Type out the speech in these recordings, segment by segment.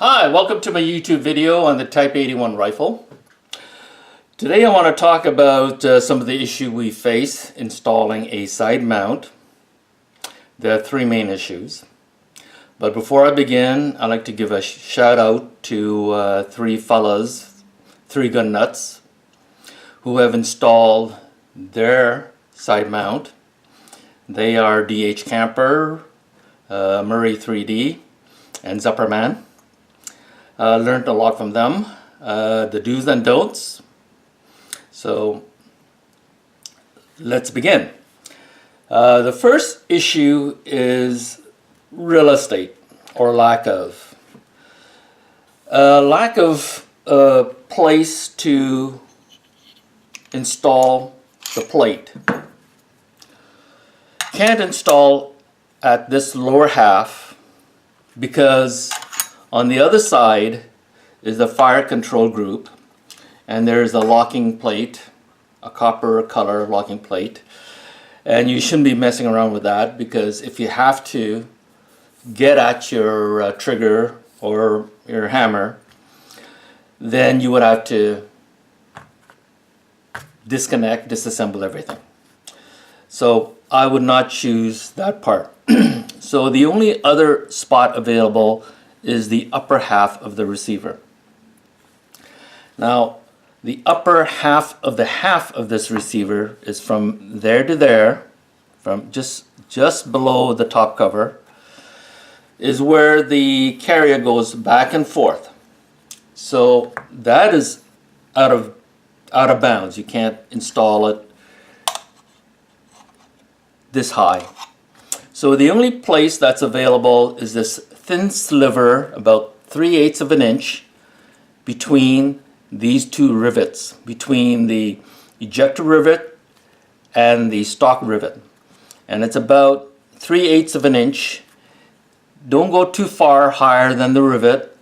Hi, welcome to my YouTube video on the Type 81 rifle. Today I want to talk about some of the issues we face installing a side mount. There are three main issues. But before I begin, I'd like to give a shout out to three fellas, three gun nuts, who have installed their side mount. They are DH Camper, Murray 3D, and Zupperman. Learned a lot from them, the do's and don'ts. So let's begin. The first issue is real estate, or lack of. Lack of a place to install the plate. Can't install at this lower half because on the other side is the fire control group, and there's a locking plate, a copper color locking plate, and you shouldn't be messing around with that, because if you have to get at your trigger or your hammer, then you would have to disassemble everything. So I would not choose that part. So the only other spot available is the upper half of the receiver. Now, the upper half of this receiver is from there to there, from just below the top cover, is where the carrier goes back and forth. So that is out of bounds. You can't install it this high. So the only place that's available is this thin sliver, about 3/8 of an inch, between these two rivets, between the ejector rivet and the stock rivet. And it's about 3/8 of an inch. Don't go too far higher than the rivet.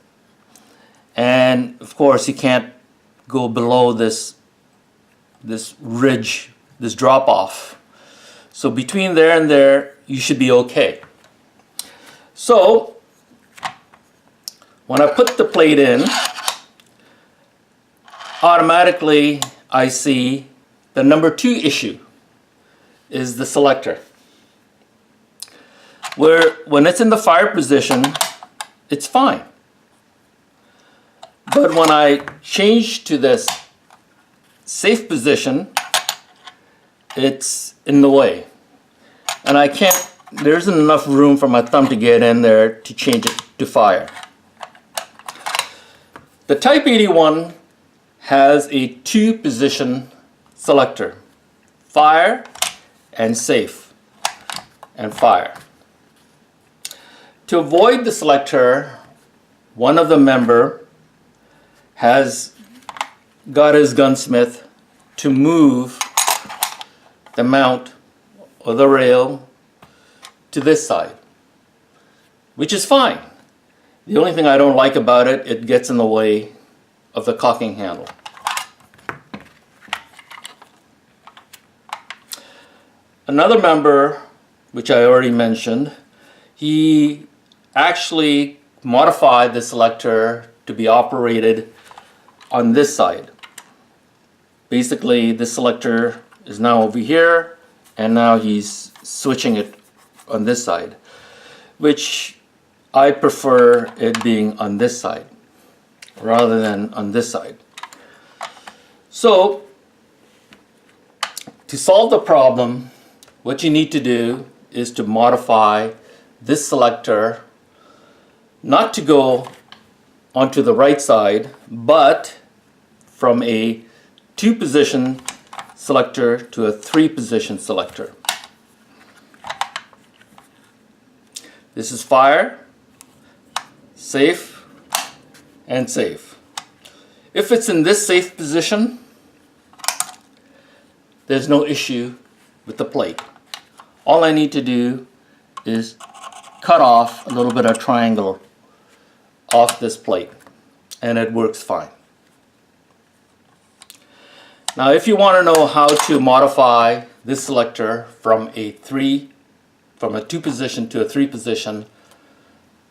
And of course you can't go below this ridge, this drop off. So between there and there, you should be okay. So when I put the plate in, automatically I see the number 2 issue is the selector. When it's in the fire position, it's fine. But when I change to this safe position, it's in the way. And I can't, there isn't enough room for my thumb to get in there to change it to fire. The Type 81 has a 2-position selector, fire and safe and fire. To avoid the selector, one of the member has got his gunsmith to move the mount or the rail to this side, which is fine. The only thing I don't like about it, it gets in the way of the cocking handle. Another member, which I already mentioned, he actually modified the selector to be operated on this side. Basically, this selector is now over here, and now he's switching it on this side, which I prefer it being on this side rather than on this side. So to solve the problem, what you need to do is to modify this selector not to go onto the right side, but from a 2-position selector to a 3-position selector. This is fire, safe, and safe. If it's in this safe position, there's no issue with the plate. All I need to do is cut off a little bit of triangle off this plate, and it works fine. Now if you want to know how to modify this selector from a 2-position to a 3-position,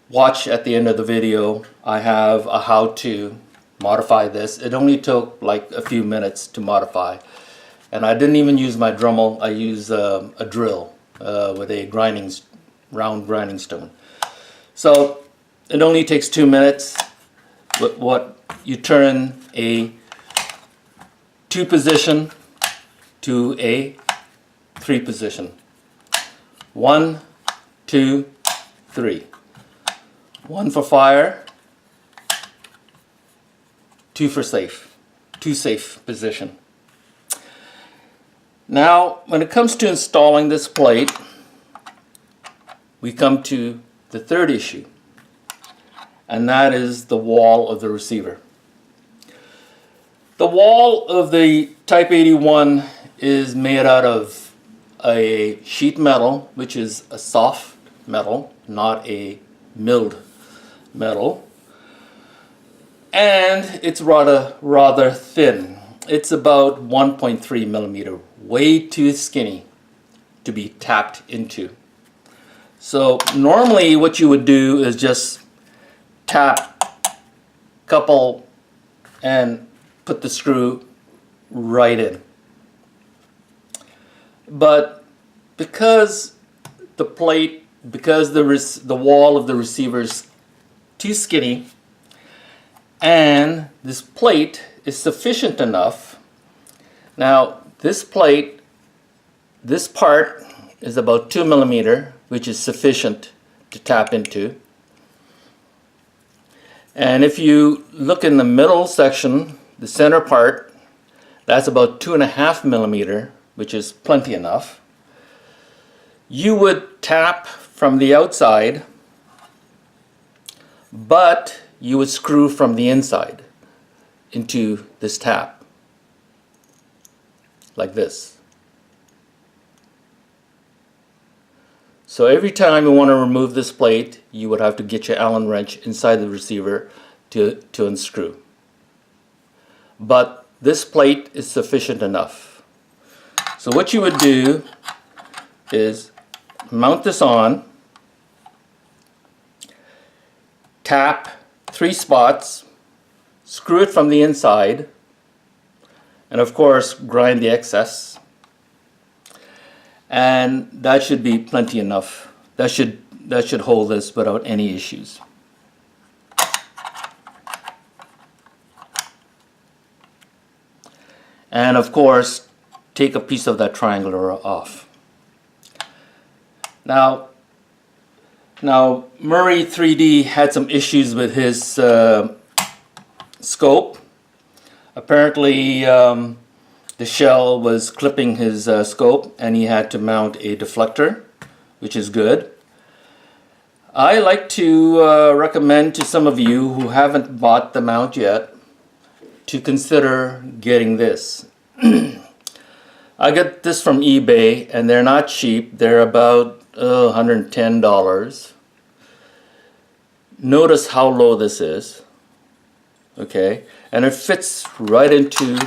watch at the end of the video, I have a how to modify this. It only took like a few minutes to modify. And I didn't even use my Dremel. I used a drill with a round grinding stone. So it only takes 2 minutes. What you turn a 2 position to a 3 position. 1, 2, 3. 1 for fire, 2 for safe. 2 safe position. Now, when it comes to installing this plate, we come to the third issue, and that is the wall of the receiver. The wall of the Type 81 is made out of a sheet metal, which is a soft metal, not a milled metal, and it's rather thin. It's about 1.3 millimeter, way too skinny to be tapped into. So normally what you would do is just tap a couple and put the screw right in. But because the plate, because the wall of the receiver is too skinny, and this plate is sufficient enough. Now this plate, this part is about 2 millimeter, which is sufficient to tap into. And if you look in the middle section, the center part, that's about 2.5 millimeter, which is plenty enough. You would tap from the outside, but you would screw from the inside into this tap, like this. So every time you want to remove this plate, you would have to get your Allen wrench inside the receiver to unscrew. But this plate is sufficient enough. So what you would do is mount this on, tap 3 spots, screw it from the inside, and of course grind the excess, and that should be plenty enough. That should hold this without any issues. And of course, take a piece of that triangular off. Now Murray 3D had some issues with his scope. Apparently the shell was clipping his scope, and he had to mount a deflector, which is good. I like to recommend to some of you who haven't bought the mount yet to consider getting this. I got this from eBay, and they're not cheap. They're about $110. Notice how low this is. Okay, and it fits right into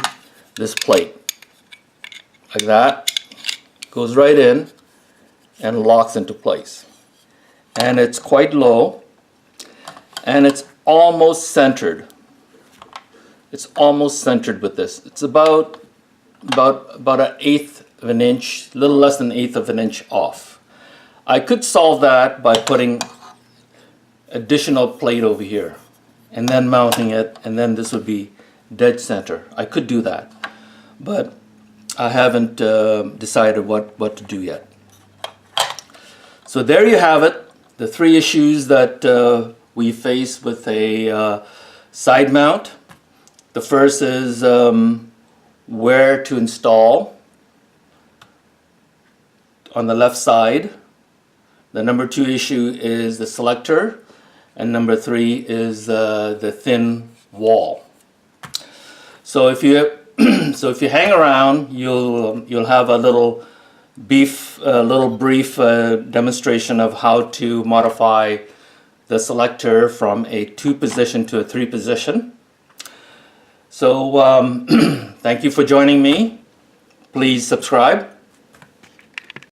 this plate like that. Goes right in and locks into place. And it's quite low, and it's almost centered. It's almost centered with this. It's about 1/8 of an inch, a little less than 1/8 of an inch off. I could solve that by putting additional plate over here and then mounting it, and then this would be dead center. I could do that, but I haven't decided what to do yet. So there you have it, the 3 issues that we face with a side mount. The first is where to install on the left side. The number 2 issue is the selector, and number 3 is the thin wall. So if you hang around, you'll have a little brief demonstration of how to modify the selector from a 2 position to a 3 position. So thank you for joining me. Please subscribe.